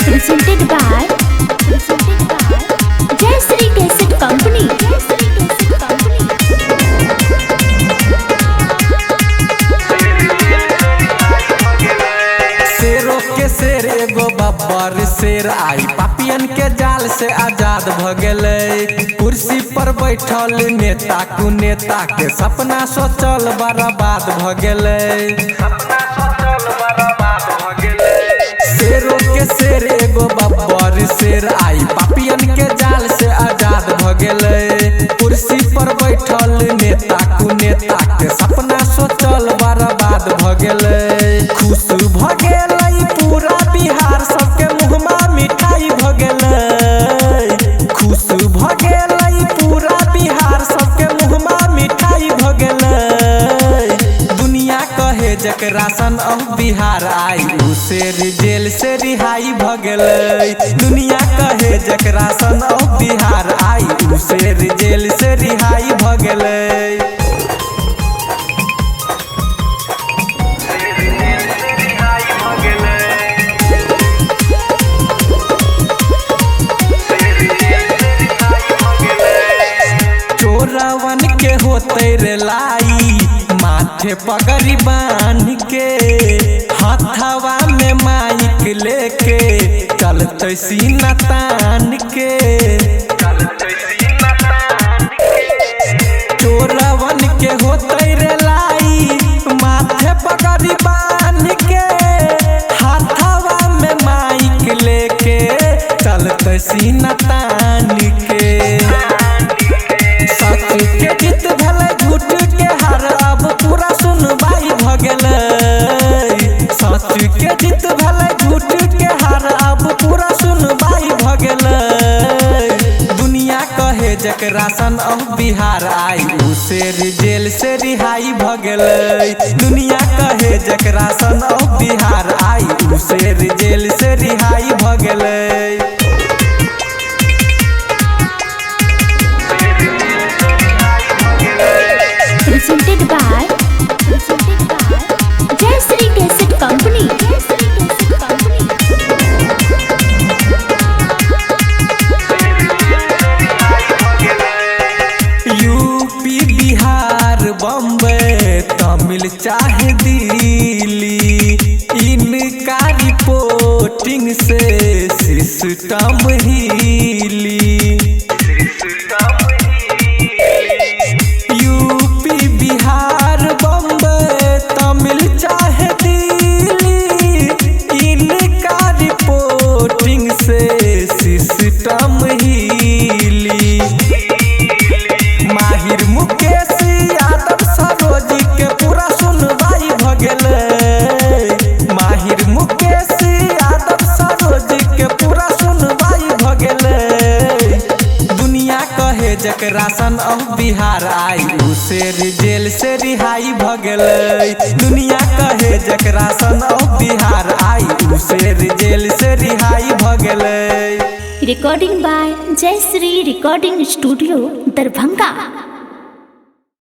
Presented by Jai Shri Cassette Company. शेरों के शेर एगो बब्बर शेर आई पापियन के जाल से आजाद भ गेलै। कुर्सी पर बैठल नेता कुनेता के सपना सोचल बर्बाद भ गेलै। शेरों के शेर एगो बब्बर शेर आई पापियन के जाल से आजाद भ गेलै। कुर्सी पर बैठल नेता कुनेता के सपना सोचल बर्बाद भ गेलै। खुश भ गेलै पूरा बिहार सबके मुहमा मिठाई भ गेलै। खुश भ गेलै पूरा बिहार सबके मुहमा मिठाई भ गेलै। दुनिया कहे जकरा सन बिहार आई उ शेर जेल से रिहाई भ गेलै। दुनिया कहे जकरा सन बिहार आई उ शेर जेल से रिहाई भ गेलै। चोरवन के होते रे लाई माथे पगड़ी बांध के हथवा में माइक लेके चलते सीना तान के। चोरवन के होते रे लाई माथे पगड़ी बांध के हथवा में माइक लेके चलते सीना तान के। सच के जीत भले झूठ के हार अब पूरा सुनवाई भ गेलै। सच के जीत भले झूठ के हार अब पूरा सुनवाई भ गेलै। दुनिया कहे जकरा सन बिहार आई उ शेर जेल से रिहाई भ गेलै। दुनिया कहे जकरा सन बिहार आई उ शेर जेल से रिहाई भ गेलै। Presented by Jai Shri Cassette Company. UP Bihar Bombay Tamil चाहे दिल्ली इनका रिपोर्टिंग से सिस्टम हिली। यूपी बिहार बम्बई तमिल चाहे दिल्ली इनका रिपोर्टिंग से सिस्टम हिली। माहिर मुकेश यादव सरोज के पूरा सुनवाई भ गेलै। माहिर मुकेश यादव सरोज के पूरा सुनवाई भ गेलै। दुनिया कहे जकरा सन बिहार आई उ शेर जेल से रिहाई भ गेलै। दुनिया कहे जकरा सन बिहार आई उ शेर जेल से रिहाई भ गेलै। Recording by Jai Shri Recording Studio, Darbhanga.